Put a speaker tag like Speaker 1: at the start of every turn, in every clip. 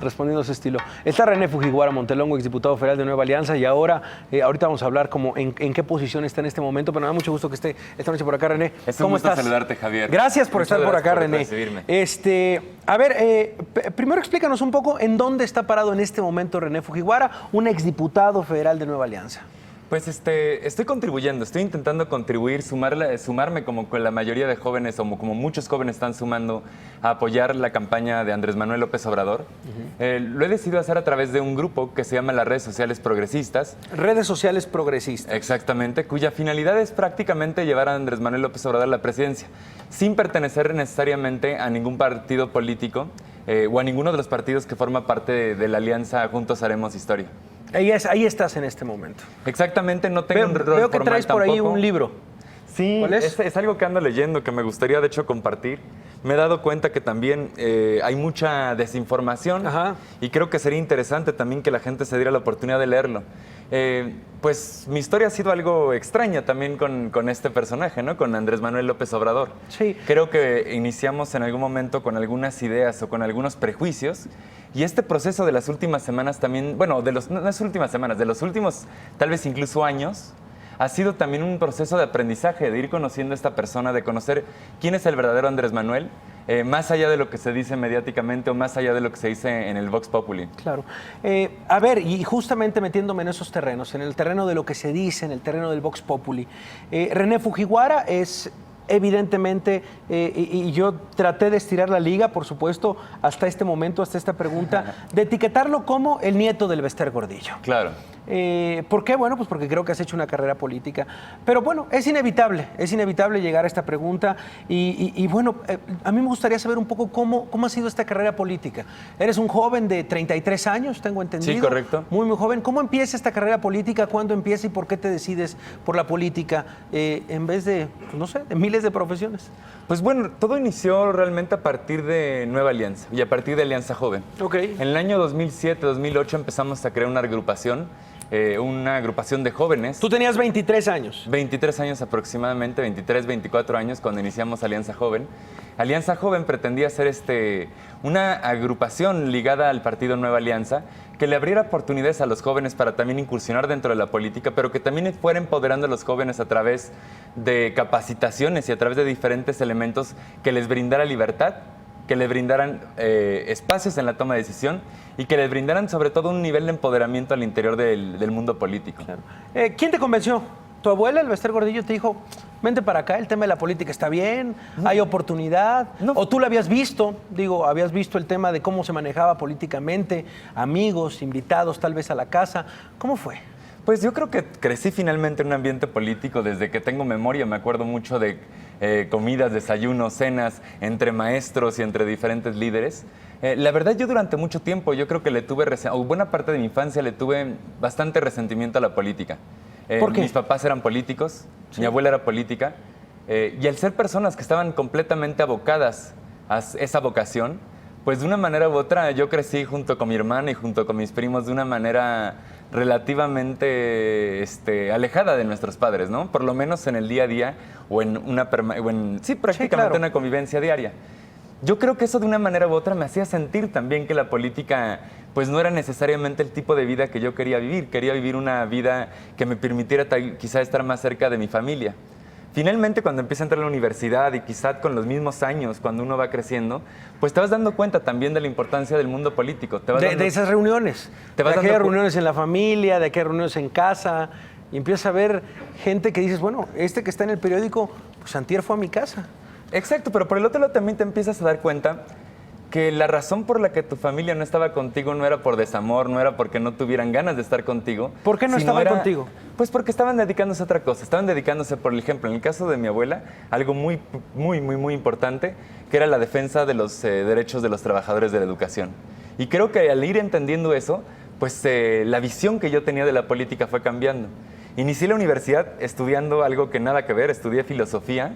Speaker 1: respondiendo a su estilo. Está René Fujiwara Montelongo, exdiputado federal de Nueva Alianza, y ahora, ahorita vamos a hablar como en qué posición está en este momento, pero me da mucho gusto que esté esta noche por acá, René.
Speaker 2: Es un gusto saludarte, Javier.
Speaker 1: Gracias por estar por acá, René.
Speaker 2: Recibirme.
Speaker 1: A ver, primero explícanos un poco en dónde está parado en este momento René Fujiwara, un exdiputado federal de Nueva Alianza.
Speaker 2: Pues estoy contribuyendo, estoy intentando contribuir, sumarme como con la mayoría de jóvenes, como muchos jóvenes están sumando a apoyar la campaña de Andrés Manuel López Obrador. Lo he decidido hacer a través de un grupo que se llama las Redes Sociales Progresistas.
Speaker 1: Redes Sociales Progresistas.
Speaker 2: Exactamente, cuya finalidad es prácticamente llevar a Andrés Manuel López Obrador a la presidencia, sin pertenecer necesariamente a ningún partido político o a ninguno de los partidos que forma parte de la alianza Juntos Haremos Historia.
Speaker 1: Ahí estás en este momento.
Speaker 2: Exactamente, no tengo un rol
Speaker 1: Veo que
Speaker 2: formal
Speaker 1: traes por ahí
Speaker 2: tampoco.
Speaker 1: un libro.
Speaker 2: Sí,
Speaker 1: ¿Cuál es?
Speaker 2: es algo que ando leyendo, que me gustaría de hecho compartir. Me he dado cuenta que también hay mucha desinformación.
Speaker 1: Ajá.
Speaker 2: Y creo que sería interesante también que la gente se diera la oportunidad de leerlo. Pues mi historia ha sido algo extraña también con este personaje, ¿no? Con Andrés Manuel López Obrador.
Speaker 1: Sí.
Speaker 2: Creo que iniciamos en algún momento con algunas ideas o con algunos prejuicios. Y este proceso de las últimas semanas también, bueno, no las últimas semanas, de los últimos tal vez incluso años, ha sido también un proceso de aprendizaje, de ir conociendo a esta persona, de conocer quién es el verdadero Andrés Manuel, más allá de lo que se dice mediáticamente o más allá de lo que se dice en el Vox Populi.
Speaker 1: Claro. A ver, y justamente metiéndome en esos terrenos, en el terreno de lo que se dice, en el terreno del Vox Populi, René Fujiwara es... Evidentemente, y yo traté de estirar la liga, por supuesto, hasta este momento, hasta esta pregunta, de etiquetarlo como el nieto del Bester Gordillo.
Speaker 2: Claro.
Speaker 1: ¿Por qué? Bueno, pues porque creo que has hecho una carrera política. Pero bueno, es inevitable llegar a esta pregunta. Y bueno, a mí me gustaría saber un poco cómo ha sido esta carrera política. Eres un joven de 33 años, tengo entendido.
Speaker 2: Sí, correcto.
Speaker 1: Muy, muy joven. ¿Cómo empieza esta carrera política? ¿Cuándo empieza y por qué te decides por la política en vez de, pues no sé, de miles de profesiones?
Speaker 2: Pues bueno, todo inició realmente a partir de Nueva Alianza y a partir de Alianza Joven.
Speaker 1: Ok.
Speaker 2: En el año 2007-2008 empezamos a crear una agrupación de jóvenes.
Speaker 1: Tú tenías 23 años.
Speaker 2: 23 años aproximadamente, 23, 24 años cuando iniciamos Alianza Joven. Alianza Joven pretendía ser una agrupación ligada al partido Nueva Alianza que le abriera oportunidades a los jóvenes para también incursionar dentro de la política, pero que también fuera empoderando a los jóvenes a través de capacitaciones y a través de diferentes elementos que les brindara libertad, que les brindaran espacios en la toma de decisión y que les brindaran sobre todo un nivel de empoderamiento al interior del mundo político.
Speaker 1: Claro. ¿Quién te convenció? ¿Tu abuela, el Bester Gordillo, te dijo, vente para acá, el tema de la política está bien, hay oportunidad?
Speaker 2: No.
Speaker 1: ¿O tú lo habías visto? Digo, habías visto el tema de cómo se manejaba políticamente, amigos, invitados tal vez a la casa. ¿Cómo fue?
Speaker 2: Pues yo creo que crecí finalmente en un ambiente político desde que tengo memoria. Me acuerdo mucho de comidas, desayunos, cenas entre maestros y entre diferentes líderes. La verdad, yo durante mucho tiempo, yo creo que buena parte de mi infancia le tuve bastante resentimiento a la política.
Speaker 1: ¿Por qué?
Speaker 2: Mis papás eran políticos,
Speaker 1: Sí.
Speaker 2: mi abuela era política, y al ser personas que estaban completamente abocadas a esa vocación, pues de una manera u otra yo crecí junto con mi hermana y junto con mis primos de una manera relativamente alejada de nuestros padres, ¿no? Por lo menos en el día a día o en prácticamente
Speaker 1: claro.
Speaker 2: una convivencia diaria. Yo creo que eso de una manera u otra me hacía sentir también que la política pues no era necesariamente el tipo de vida que yo quería vivir. Quería vivir una vida que me permitiera quizá estar más cerca de mi familia. Finalmente, cuando empieza a entrar a la universidad y quizá con los mismos años, cuando uno va creciendo, pues te vas dando cuenta también de la importancia del mundo político.
Speaker 1: De esas reuniones, de aquellas reuniones en la familia, de aquellas reuniones en casa, y empiezas a ver gente que dices, bueno, este que está en el periódico, pues antier fue a mi casa.
Speaker 2: Exacto, pero por el otro lado también te empiezas a dar cuenta que la razón por la que tu familia no estaba contigo no era por desamor, no era porque no tuvieran ganas de estar contigo.
Speaker 1: ¿Por qué no estaban contigo?
Speaker 2: Pues porque estaban dedicándose a otra cosa. Estaban dedicándose, por ejemplo, en el caso de mi abuela, algo muy, muy, muy, muy importante, que era la defensa de los derechos de los trabajadores de la educación. Y creo que al ir entendiendo eso, pues la visión que yo tenía de la política fue cambiando. Inicié la universidad estudiando algo que nada que ver, estudié filosofía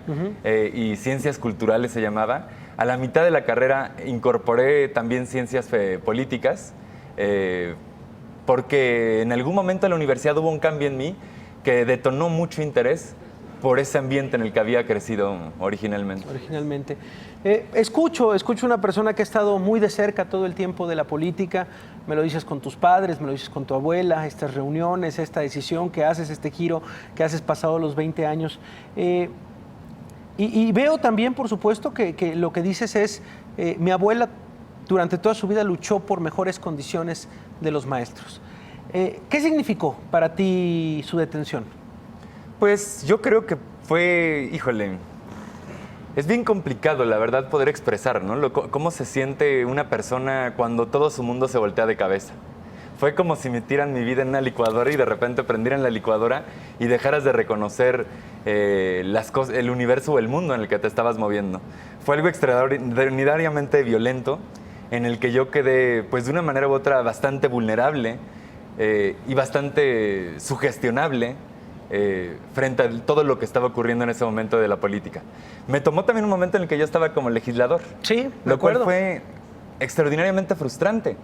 Speaker 2: y ciencias culturales se llamaba. A la mitad de la carrera incorporé también ciencias políticas, porque en algún momento en la universidad hubo un cambio en mí que detonó mucho interés por ese ambiente en el que había crecido originalmente.
Speaker 1: Escucho una persona que ha estado muy de cerca todo el tiempo de la política. Me lo dices con tus padres, me lo dices con tu abuela, estas reuniones, esta decisión que haces, este giro que haces pasado los 20 años. Y veo también, por supuesto, que lo que dices es, mi abuela durante toda su vida luchó por mejores condiciones de los maestros. ¿Qué significó para ti su detención?
Speaker 2: Pues yo creo que fue, híjole, es bien complicado, la verdad, poder expresar, ¿no? Cómo se siente una persona cuando todo su mundo se voltea de cabeza. Fue como si metieran mi vida en una licuadora y de repente prendieran la licuadora y dejaras de reconocer las cosas, el universo o el mundo en el que te estabas moviendo. Fue algo extraordinariamente violento, en el que yo quedé, pues de una manera u otra, bastante vulnerable y bastante sugestionable frente a todo lo que estaba ocurriendo en ese momento de la política. Me tomó también un momento en el que yo estaba como legislador.
Speaker 1: Sí,
Speaker 2: lo cual fue extraordinariamente frustrante.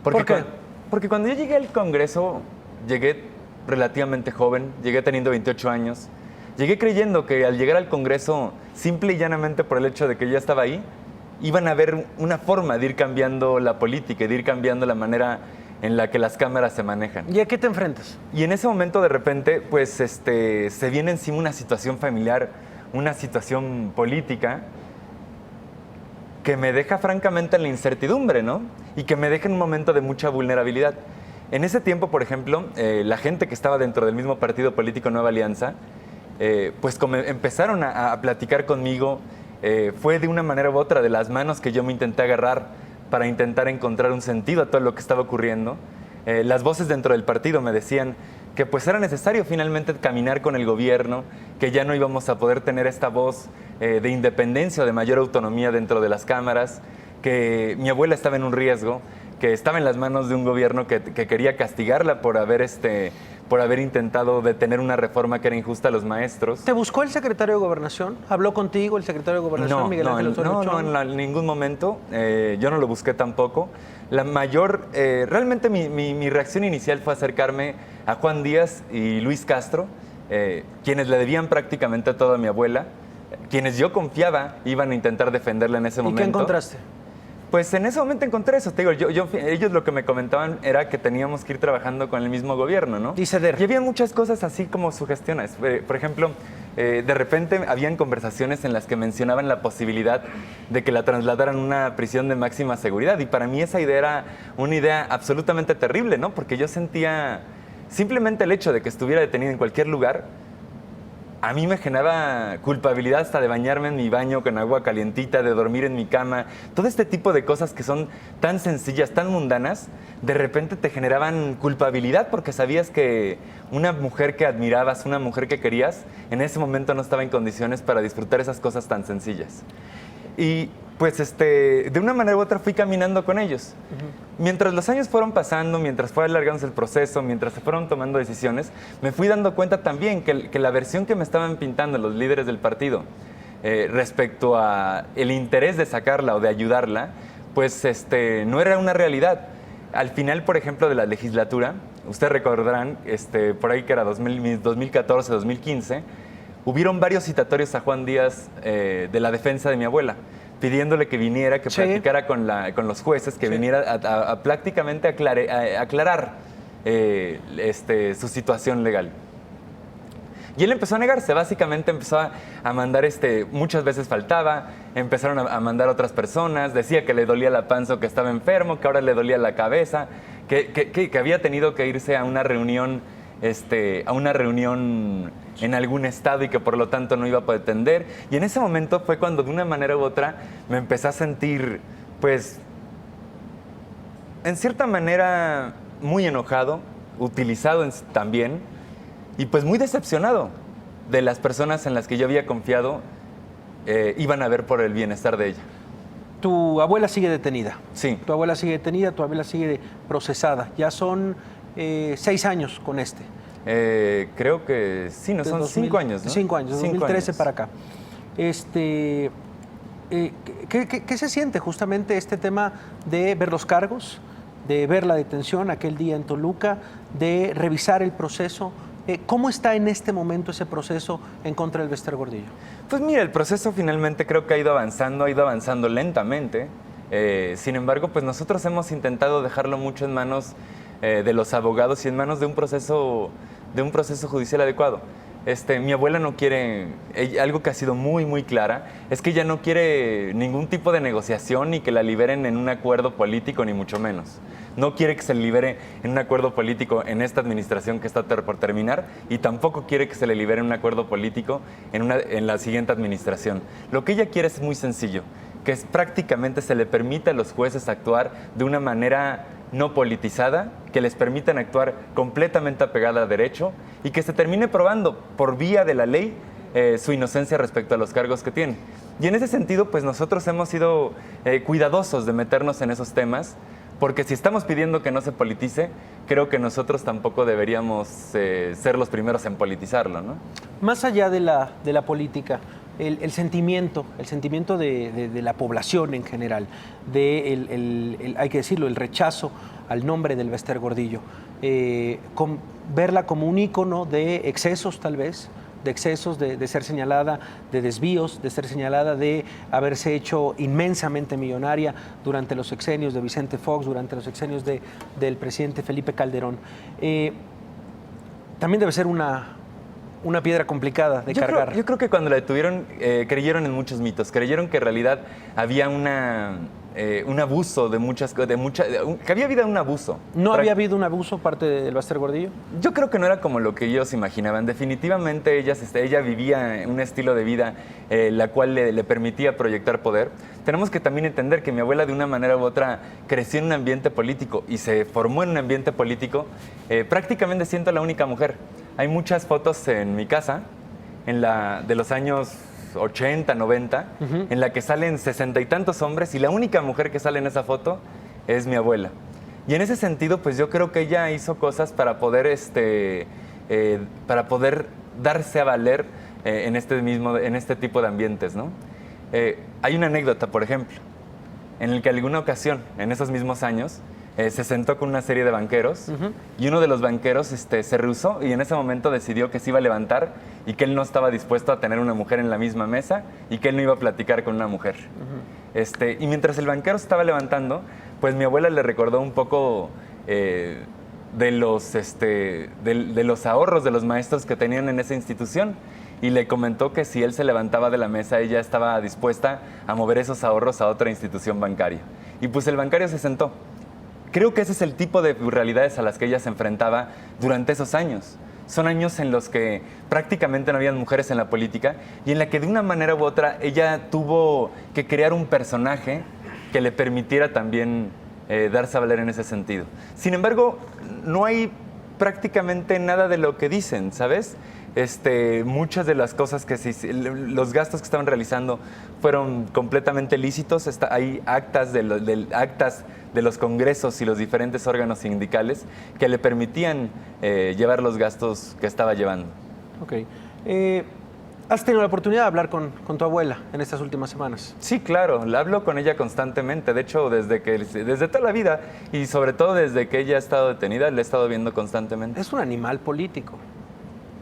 Speaker 1: ¿Por qué?
Speaker 2: Porque cuando yo llegué al Congreso, llegué relativamente joven, llegué teniendo 28 años. Llegué creyendo que al llegar al Congreso, simple y llanamente por el hecho de que ya estaba ahí, iban a haber una forma de ir cambiando la política, de ir cambiando la manera en la que las cámaras se manejan.
Speaker 1: ¿Y a qué te enfrentas?
Speaker 2: Y en ese momento, de repente, pues se viene encima una situación familiar, una situación política que me deja francamente en la incertidumbre, ¿no? Y que me deja en un momento de mucha vulnerabilidad. En ese tiempo, por ejemplo, la gente que estaba dentro del mismo partido político Nueva Alianza, pues como empezaron a platicar conmigo, fue de una manera u otra de las manos que yo me intenté agarrar para intentar encontrar un sentido a todo lo que estaba ocurriendo. Las voces dentro del partido me decían que pues era necesario finalmente caminar con el gobierno, que ya no íbamos a poder tener esta voz de independencia o de mayor autonomía dentro de las cámaras, que mi abuela estaba en un riesgo, que estaba en las manos de un gobierno que quería castigarla por haber intentado detener una reforma que era injusta a los maestros.
Speaker 1: ¿Te buscó el secretario de Gobernación? ¿Habló contigo el secretario de Gobernación, Miguel Ángel Osorio Chong?
Speaker 2: No, en ningún momento. Yo no lo busqué tampoco. Realmente mi reacción inicial fue acercarme a Juan Díaz y Luis Castro, quienes le debían prácticamente todo a mi abuela, quienes yo confiaba iban a intentar defenderla en ese momento.
Speaker 1: ¿Y qué encontraste?
Speaker 2: Pues en ese momento encontré eso, te digo, ellos lo que me comentaban era que teníamos que ir trabajando con el mismo gobierno, ¿no?
Speaker 1: Y ceder.
Speaker 2: Y había muchas cosas así como sugestiones. Por ejemplo, de repente habían conversaciones en las que mencionaban la posibilidad de que la trasladaran a una prisión de máxima seguridad. Y para mí esa idea era una idea absolutamente terrible, ¿no? Porque yo sentía simplemente el hecho de que estuviera detenido en cualquier lugar, a mí me generaba culpabilidad hasta de bañarme en mi baño con agua calientita, de dormir en mi cama. Todo este tipo de cosas que son tan sencillas, tan mundanas, de repente te generaban culpabilidad porque sabías que una mujer que admirabas, una mujer que querías, en ese momento no estaba en condiciones para disfrutar esas cosas tan sencillas. Y pues de una manera u otra fui caminando con ellos. Mientras los años fueron pasando, mientras fue alargándose el proceso, mientras se fueron tomando decisiones, me fui dando cuenta también que la versión que me estaban pintando los líderes del partido respecto a el interés de sacarla o de ayudarla, pues no era una realidad. Al final, por ejemplo, de la legislatura, ustedes recordarán, por ahí que era 2014, 2015, hubieron varios citatorios a Juan Díaz de la defensa de mi abuela, pidiéndole que viniera, que platicara con los jueces, que viniera a prácticamente aclarar su situación legal. Y él empezó a negarse, básicamente empezó a mandar, muchas veces faltaba, empezaron a mandar otras personas, decía que le dolía la panza o que estaba enfermo, que ahora le dolía la cabeza, que había tenido que irse a una reunión, en algún estado y que por lo tanto no iba a poder atender. Y en ese momento fue cuando de una manera u otra me empecé a sentir, pues, en cierta manera muy enojado, utilizado también, y pues muy decepcionado de las personas en las que yo había confiado iban a ver por el bienestar de ella.
Speaker 1: Tu abuela sigue detenida.
Speaker 2: Sí.
Speaker 1: Tu abuela sigue detenida, tu abuela sigue procesada. Ya son 6 años con
Speaker 2: creo que sí, no son 5 años, ¿no?
Speaker 1: 5 años, de 2013 para acá. ¿Qué se siente justamente este tema de ver los cargos, de ver la detención aquel día en Toluca, de revisar el proceso ¿Cómo está en este momento ese proceso en contra del Bester Gordillo?
Speaker 2: Pues mira, el proceso finalmente creo que ha ido avanzando lentamente. Sin embargo, pues nosotros hemos intentado dejarlo mucho en manos de los abogados y en manos de un proceso judicial adecuado. Mi abuela no quiere, algo que ha sido muy, muy clara, es que ella no quiere ningún tipo de negociación ni que la liberen en un acuerdo político, ni mucho menos. No quiere que se le libere en un acuerdo político en esta administración que está por terminar y tampoco quiere que se le libere en un acuerdo político en la siguiente administración. Lo que ella quiere es muy sencillo, que prácticamente se le permita a los jueces actuar de una manera no politizada, que les permitan actuar completamente apegada al derecho y que se termine probando por vía de la ley su inocencia respecto a los cargos que tiene. Y en ese sentido, pues nosotros hemos sido cuidadosos de meternos en esos temas, porque si estamos pidiendo que no se politice, creo que nosotros tampoco deberíamos ser los primeros en politizarlo, ¿no?
Speaker 1: Más allá de la política, el sentimiento de la población en general, hay que decirlo, el rechazo al nombre del Bester Gordillo, verla como un ícono de excesos tal vez, de ser señalada de desvíos, de ser señalada de haberse hecho inmensamente millonaria durante los sexenios de Vicente Fox, durante los sexenios del presidente Felipe Calderón. También debe ser una piedra complicada de cargar.
Speaker 2: Yo creo que cuando la detuvieron creyeron en muchos mitos, creyeron que en realidad había un abuso que había habido un abuso.
Speaker 1: ¿No había habido un abuso parte del Bester Gordillo?
Speaker 2: Yo creo que no era como lo que ellos imaginaban. Definitivamente ella vivía un estilo de vida la cual le permitía proyectar poder. Tenemos que también entender que mi abuela de una manera u otra creció en un ambiente político y se formó en un ambiente político prácticamente siendo la única mujer. Hay muchas fotos en mi casa de los años 80, 90, en la que salen 60 y tantos hombres y la única mujer que sale en esa foto es mi abuela. Y en ese sentido, pues yo creo que ella hizo cosas para poder darse a valer en este tipo de ambientes, ¿no? Hay una anécdota, por ejemplo, en el que alguna ocasión, en esos mismos años, se sentó con una serie de banqueros y uno de los banqueros se rehusó y en ese momento decidió que se iba a levantar y que él no estaba dispuesto a tener una mujer en la misma mesa y que él no iba a platicar con una mujer. Y mientras el banquero se estaba levantando, pues mi abuela le recordó un poco de los ahorros de los maestros que tenían en esa institución y le comentó que si él se levantaba de la mesa, ella estaba dispuesta a mover esos ahorros a otra institución bancaria. Y pues el bancario se sentó. Creo que ese es el tipo de realidades a las que ella se enfrentaba durante esos años. Son años en los que prácticamente no habían mujeres en la política y en la que de una manera u otra ella tuvo que crear un personaje que le permitiera también darse a valer en ese sentido. Sin embargo, no hay prácticamente nada de lo que dicen, ¿sabes? Muchas de las cosas los gastos que estaban realizando fueron completamente lícitos. Hay actas de los congresos y los diferentes órganos sindicales que le permitían llevar los gastos que estaba llevando.
Speaker 1: Ok. ¿Has tenido la oportunidad de hablar con tu abuela en estas últimas semanas?
Speaker 2: Sí, claro, la hablo con ella constantemente. De hecho, desde toda la vida y sobre todo desde que ella ha estado detenida, la he estado viendo constantemente.
Speaker 1: Es un animal político.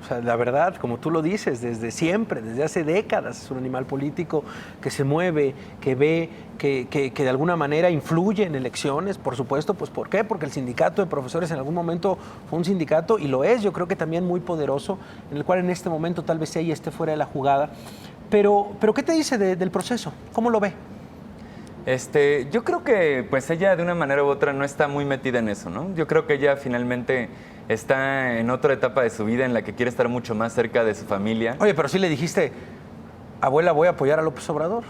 Speaker 1: O sea, la verdad, como tú lo dices, desde siempre, desde hace décadas, es un animal político que se mueve, que ve, que de alguna manera influye en elecciones, por supuesto. Pues ¿por qué? Porque el sindicato de profesores en algún momento fue un sindicato, y lo es, yo creo que también muy poderoso, en el cual en este momento tal vez ella esté fuera de la jugada. Pero ¿qué te dice del proceso? ¿Cómo lo ve?
Speaker 2: Yo creo que pues ella de una manera u otra no está muy metida en eso, ¿no? Yo creo que ella finalmente está en otra etapa de su vida en la que quiere estar mucho más cerca de su familia.
Speaker 1: Oye, pero sí le dijiste, abuela, voy a apoyar a López Obrador.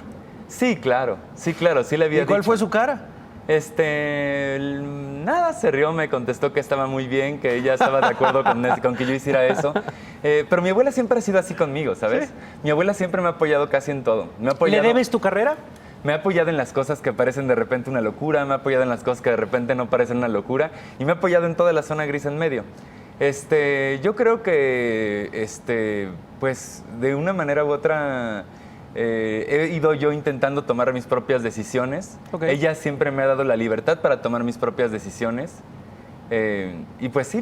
Speaker 2: Sí, claro, sí le había
Speaker 1: dicho. ¿Y cuál fue su cara?
Speaker 2: Nada, se rió, me contestó que estaba muy bien, que ella estaba de acuerdo con que yo hiciera eso. Pero mi abuela siempre ha sido así conmigo, ¿sabes? ¿Sí? Mi abuela siempre me ha apoyado casi en todo.
Speaker 1: ¿Le debes tu carrera?
Speaker 2: Me ha apoyado en las cosas que parecen de repente una locura, me ha apoyado en las cosas que de repente no parecen una locura y me ha apoyado en toda la zona gris en medio. Yo creo que, pues, de una manera u otra he ido yo intentando tomar mis propias decisiones. Okay. Ella siempre me ha dado la libertad para tomar mis propias decisiones Y pues sí,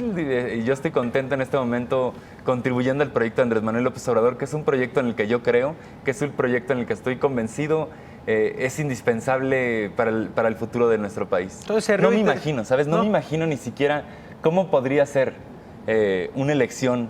Speaker 2: yo estoy contento en este momento contribuyendo al proyecto de Andrés Manuel López Obrador, que es un proyecto en el que yo creo, que es un proyecto en el que estoy convencido, es indispensable para el futuro de nuestro país.
Speaker 1: Entonces,
Speaker 2: no me imagino, ¿sabes? No me imagino ni siquiera cómo podría ser una elección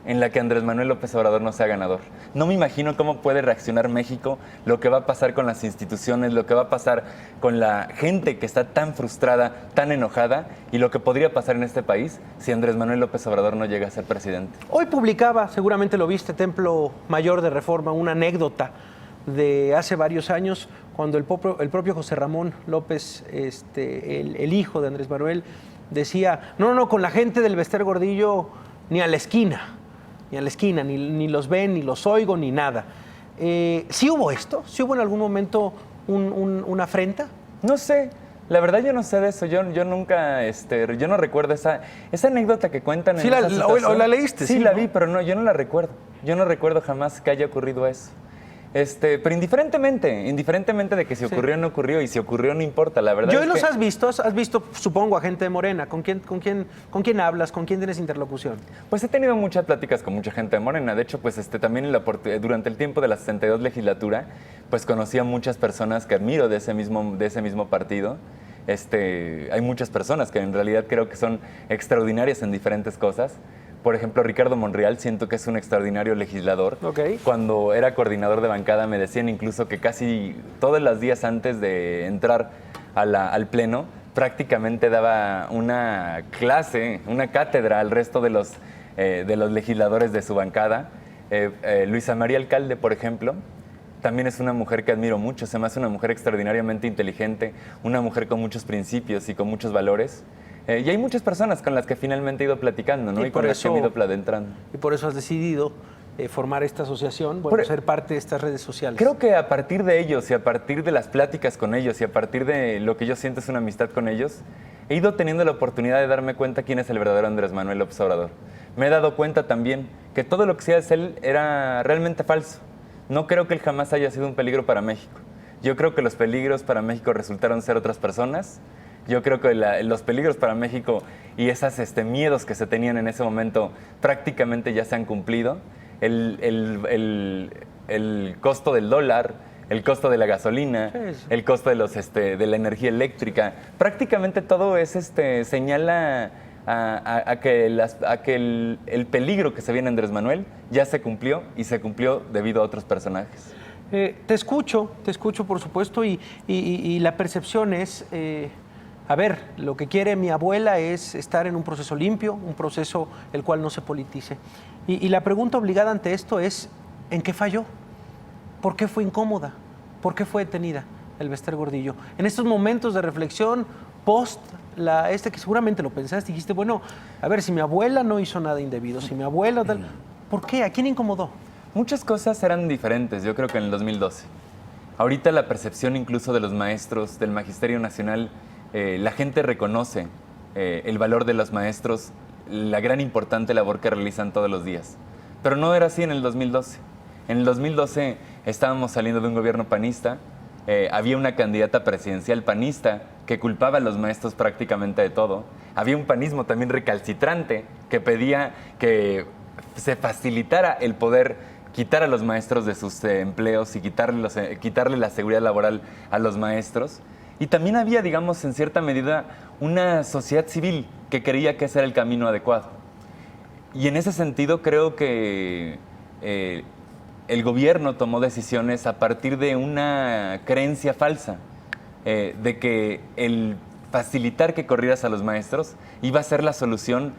Speaker 2: en la que Andrés Manuel López Obrador no sea ganador. No me imagino cómo puede reaccionar México, lo que va a pasar con las instituciones, lo que va a pasar con la gente que está tan frustrada, tan enojada, y lo que podría pasar en este país si Andrés Manuel López Obrador no llega a ser presidente.
Speaker 1: Hoy publicaba, seguramente lo viste, Templo Mayor de Reforma, una anécdota de hace varios años, cuando el propio José Ramón López, el hijo de Andrés Manuel, decía, no, con la gente del Bester Gordillo ni a la esquina, ni los ven, ni los oigo, ni nada. ¿Sí hubo esto? ¿Sí hubo en algún momento una afrenta?
Speaker 2: No sé, la verdad yo no sé de eso, yo nunca, yo no recuerdo esa anécdota que cuentan en esa situación.
Speaker 1: ¿O la leíste?
Speaker 2: Sí, la vi, pero no, yo no la recuerdo. Yo no recuerdo jamás que haya ocurrido eso. Pero indiferentemente de que si ocurrió o no ocurrió, y si ocurrió no importa, la verdad.
Speaker 1: ¿Yo los has visto, supongo, a gente de Morena? ¿Con quién hablas? ¿Con quién tienes interlocución?
Speaker 2: Pues he tenido muchas pláticas con mucha gente de Morena. De hecho, pues también durante el tiempo de la 62 legislatura, pues conocí a muchas personas que admiro de ese mismo partido. Hay muchas personas que en realidad creo que son extraordinarias en diferentes cosas. Por ejemplo, Ricardo Monreal, siento que es un extraordinario legislador.
Speaker 1: Okay.
Speaker 2: Cuando era coordinador de bancada me decían incluso que casi todos los días antes de entrar al pleno, prácticamente daba una clase, una cátedra al resto de los legisladores de su bancada. Luisa María Alcalde, por ejemplo, también es una mujer que admiro mucho. Se me hace una mujer extraordinariamente inteligente, una mujer con muchos principios y con muchos valores. Y hay muchas personas con las que finalmente he ido platicando, ¿no? Y con las que me he ido adentrando.
Speaker 1: Y por eso has decidido formar esta asociación, ser parte de estas redes sociales.
Speaker 2: Creo que a partir de ellos y a partir de las pláticas con ellos y a partir de lo que yo siento es una amistad con ellos, he ido teniendo la oportunidad de darme cuenta quién es el verdadero Andrés Manuel López Obrador. Me he dado cuenta también que todo lo que decía de él era realmente falso. No creo que él jamás haya sido un peligro para México. Yo creo que los peligros para México resultaron ser otras personas. Yo creo que los peligros para México y esos miedos que se tenían en ese momento prácticamente ya se han cumplido. El costo del dólar, el costo de la gasolina, el costo de la energía eléctrica, prácticamente todo señala a que el peligro que se viene Andrés Manuel ya se cumplió, y se cumplió debido a otros personajes.
Speaker 1: Te escucho por supuesto, y la percepción es... A ver, lo que quiere mi abuela es estar en un proceso limpio, un proceso el cual no se politice. Y la pregunta obligada ante esto es, ¿en qué falló? ¿Por qué fue incómoda? ¿Por qué fue detenida el Bester Gordillo? En estos momentos de reflexión, que seguramente lo pensaste, dijiste, bueno, a ver, si mi abuela no hizo nada indebido, si mi abuela tal, ¿por qué? ¿A quién incomodó?
Speaker 2: Muchas cosas eran diferentes, yo creo que en el 2012. Ahorita la percepción incluso de los maestros, del Magisterio Nacional, la gente reconoce el valor de los maestros, la gran importante labor que realizan todos los días. Pero no era así en el 2012. En el 2012 estábamos saliendo de un gobierno panista, había una candidata presidencial panista que culpaba a los maestros prácticamente de todo. Había un panismo también recalcitrante que pedía que se facilitara el poder quitar a los maestros de sus empleos y quitarle la seguridad laboral a los maestros. Y también había, digamos, en cierta medida, una sociedad civil que creía que ese era el camino adecuado. Y en ese sentido creo que el gobierno tomó decisiones a partir de una creencia falsa, de que el facilitar que corrieras a los maestros iba a ser la solución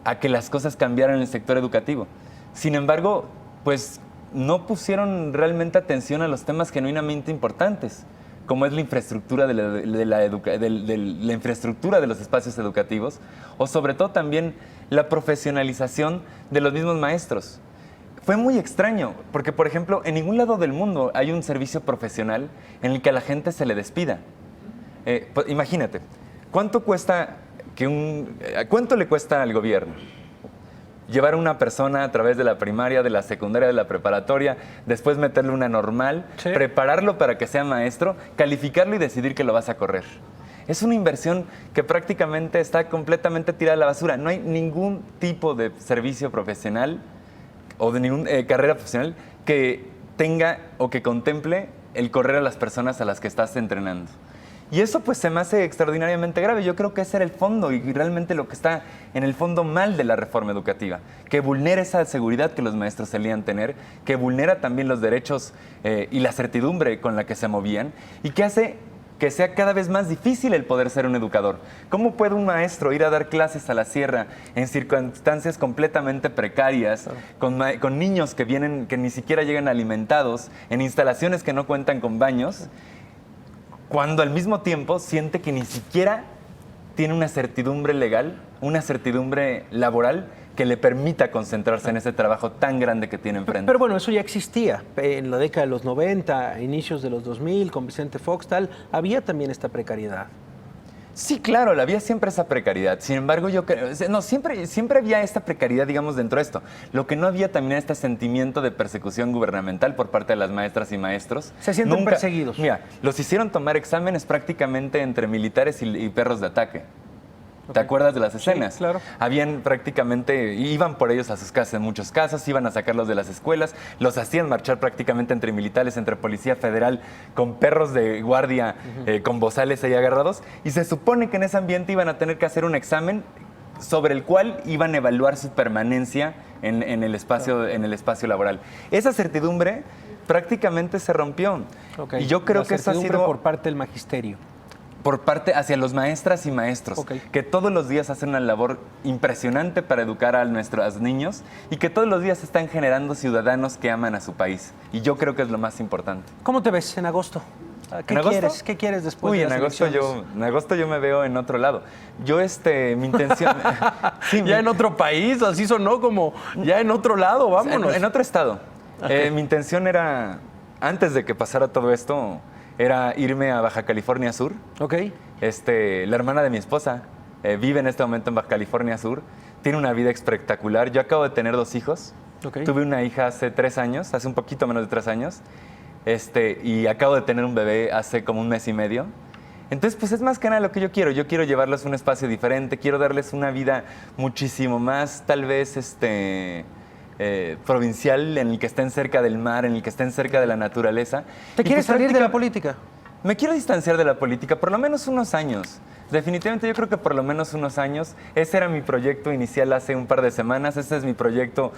Speaker 2: a que las cosas cambiaran en el sector educativo. Sin embargo, pues no pusieron realmente atención a los temas genuinamente importantes, como es la infraestructura de la infraestructura de los espacios educativos, o sobre todo también la profesionalización de los mismos maestros. Fue muy extraño, porque por ejemplo, en ningún lado del mundo hay un servicio profesional en el que a la gente se le despida. Imagínate, ¿cuánto le cuesta al gobierno llevar a una persona a través de la primaria, de la secundaria, de la preparatoria, después meterle una normal, sí, prepararlo para que sea maestro, calificarlo y decidir que lo vas a correr? Es una inversión que prácticamente está completamente tirada a la basura. No hay ningún tipo de servicio profesional o de ninguna carrera profesional que tenga o que contemple el correr a las personas a las que estás entrenando. Y eso pues se me hace extraordinariamente grave. Yo creo que ese era el fondo y realmente lo que está en el fondo mal de la reforma educativa, que vulnera esa seguridad que los maestros solían tener, que vulnera también los derechos y la certidumbre con la que se movían y que hace que sea cada vez más difícil el poder ser un educador. ¿Cómo puede un maestro ir a dar clases a la sierra en circunstancias completamente precarias, con niños que ni siquiera llegan alimentados, en instalaciones que no cuentan con baños, cuando al mismo tiempo siente que ni siquiera tiene una certidumbre legal, una certidumbre laboral que le permita concentrarse en ese trabajo tan grande que tiene enfrente?
Speaker 1: Pero bueno, eso ya existía. En la década de los 90, inicios de los 2000, con Vicente Fox, tal, había también esta precariedad.
Speaker 2: Sí, claro, había siempre esa precariedad. Sin embargo, yo creo, no, siempre había esta precariedad, digamos, dentro de esto. Lo que no había también era este sentimiento de persecución gubernamental por parte de las maestras y maestros.
Speaker 1: Se sienten perseguidos.
Speaker 2: Mira, los hicieron tomar exámenes prácticamente entre militares y perros de ataque. ¿Te acuerdas de las escenas?
Speaker 1: Sí, claro.
Speaker 2: Habían prácticamente, iban por ellos a sus casas en muchos casos, iban a sacarlos de las escuelas, los hacían marchar prácticamente entre militares, entre policía federal, con perros de guardia, con bozales ahí agarrados, y se supone que en ese ambiente iban a tener que hacer un examen sobre el cual iban a evaluar su permanencia en el espacio laboral. Esa certidumbre prácticamente se rompió.
Speaker 1: Okay.
Speaker 2: Y yo creo que eso ha sido
Speaker 1: por parte del magisterio.
Speaker 2: Por parte hacia los maestras y maestros, que todos los días hacen una labor impresionante para educar a nuestros niños y que todos los días están generando ciudadanos que aman a su país. Y yo creo que es lo más importante.
Speaker 1: ¿Cómo te ves en agosto? ¿Qué quieres después de las elecciones?
Speaker 2: En agosto yo me veo en otro lado. Mi intención...
Speaker 1: sí, ya en otro país, así sonó como ya en otro lado, vámonos.
Speaker 2: En otro estado. Mi intención era, antes de que pasara todo esto, era irme a Baja California Sur.
Speaker 1: Ok.
Speaker 2: La hermana de mi esposa vive en este momento en Baja California Sur. Tiene una vida espectacular. Yo acabo de tener 2 hijos.
Speaker 1: Okay.
Speaker 2: Tuve una hija hace 3 años, hace un poquito menos de 3 años. Y acabo de tener un bebé hace como 1 mes y medio. Entonces, pues es más que nada lo que yo quiero. Yo quiero llevarles a un espacio diferente. Quiero darles una vida muchísimo más, tal vez, provincial, en el que estén cerca del mar, en el que estén cerca de la naturaleza.
Speaker 1: ¿Te quieres salir de la política?
Speaker 2: Me quiero distanciar de la política, por lo menos unos años. Definitivamente yo creo que por lo menos unos años. Ese era mi proyecto inicial hace un par de semanas, ese es mi proyecto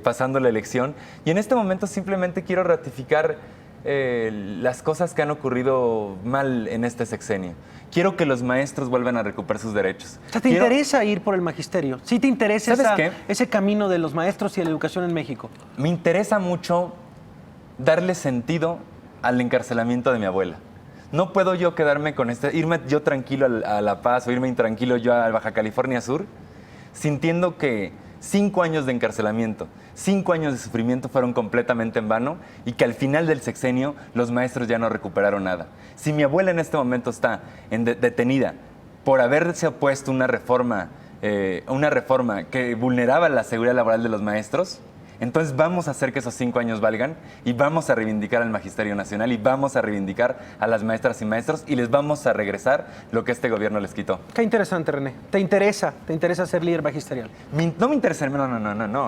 Speaker 2: pasando la elección. Y en este momento simplemente quiero ratificar las cosas que han ocurrido mal en este sexenio. Quiero que los maestros vuelvan a recuperar sus derechos.
Speaker 1: O sea, ¿te interesa ir por el magisterio? ¿Sí te interesa ese camino de los maestros y de la educación en México?
Speaker 2: Me interesa mucho darle sentido al encarcelamiento de mi abuela. No puedo yo quedarme con irme yo tranquilo a La Paz o irme intranquilo yo a Baja California Sur, sintiendo que 5 años de encarcelamiento, 5 años de sufrimiento fueron completamente en vano y que al final del sexenio los maestros ya no recuperaron nada. Si mi abuela en este momento está detenida por haberse opuesto a una reforma que vulneraba la seguridad laboral de los maestros, entonces vamos a hacer que esos 5 años valgan y vamos a reivindicar al Magisterio Nacional y vamos a reivindicar a las maestras y maestros y les vamos a regresar lo que este gobierno les quitó.
Speaker 1: Qué interesante, René. ¿Te interesa ser líder magisterial?
Speaker 2: No me interesa, no.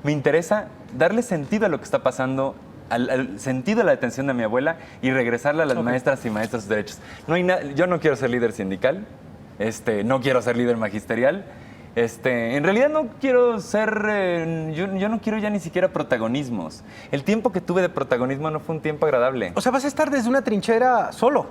Speaker 2: Me interesa darle sentido a lo que está pasando, al sentido de la detención de mi abuela y regresarle a las maestras y maestros sus derechos. Yo no quiero ser líder sindical, no quiero ser líder magisterial. En realidad no quiero ser, yo no quiero ya ni siquiera protagonismos. El tiempo que tuve de protagonismo no fue un tiempo agradable.
Speaker 1: O sea, vas a estar desde una trinchera solo.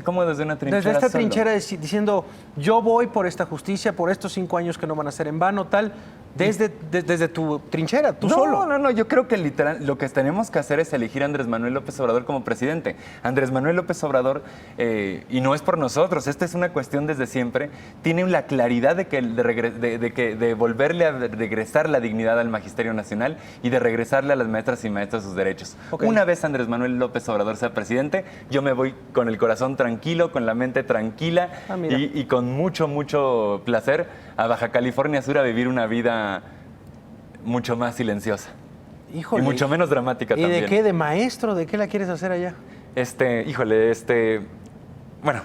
Speaker 2: ¿Cómo desde una trinchera
Speaker 1: Desde esta
Speaker 2: solo?
Speaker 1: trinchera diciendo, yo voy por esta justicia, por estos 5 años que no van a ser en vano, tal, desde tu trinchera, tú solo.
Speaker 2: No, yo creo que literal lo que tenemos que hacer es elegir a Andrés Manuel López Obrador como presidente. Andrés Manuel López Obrador, y no es por nosotros, esta es una cuestión desde siempre, tiene la claridad de volverle a regresar la dignidad al Magisterio Nacional y de regresarle a las maestras y maestros sus derechos. Okay. Una vez Andrés Manuel López Obrador sea presidente, yo me voy con el corazón tranquilo, con la mente tranquila y con mucho placer a Baja California Sur a vivir una vida mucho más silenciosa.
Speaker 1: Híjole.
Speaker 2: Y mucho menos dramática también.
Speaker 1: ¿Y de qué? ¿De maestro? ¿De qué la quieres hacer allá?
Speaker 2: Bueno,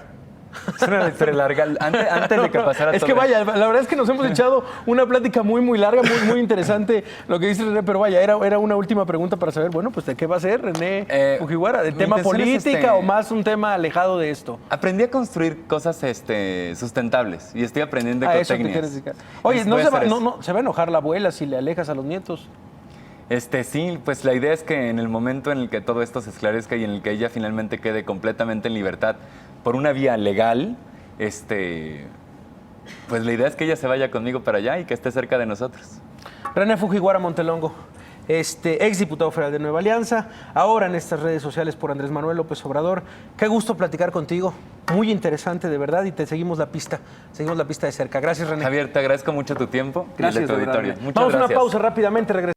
Speaker 2: es una historia larga. Antes de que pasara
Speaker 1: Es
Speaker 2: todo
Speaker 1: que vaya, la verdad es que nos hemos echado una plática muy larga, muy interesante lo que dice René, pero vaya, era una última pregunta para saber, bueno, pues ¿de qué va a ser René Fujiwara? ¿De
Speaker 2: mi
Speaker 1: tema
Speaker 2: intención es,
Speaker 1: política o más un tema alejado de esto?
Speaker 2: Aprendí a construir cosas sustentables y estoy aprendiendo
Speaker 1: A eso te
Speaker 2: ecotecnias.
Speaker 1: quieres dedicar. Oye,
Speaker 2: Voy a hacer eso.
Speaker 1: no, se va a enojar la abuela si le alejas a los nietos.
Speaker 2: Sí, pues la idea es que en el momento en el que todo esto se esclarezca y en el que ella finalmente quede completamente en libertad por una vía legal, pues la idea es que ella se vaya conmigo para allá y que esté cerca de nosotros.
Speaker 1: René Fujiwara Montelongo, exdiputado federal de Nueva Alianza, ahora en estas redes sociales por Andrés Manuel López Obrador. Qué gusto platicar contigo, muy interesante de verdad y te seguimos la pista de cerca. Gracias, René.
Speaker 2: Javier, te agradezco mucho tu tiempo y el
Speaker 1: Gracias,
Speaker 2: de tu
Speaker 1: de verdad,
Speaker 2: auditorio.
Speaker 1: René.
Speaker 2: Muchas
Speaker 1: Vamos a una
Speaker 2: gracias.
Speaker 1: pausa rápidamente, regresamos.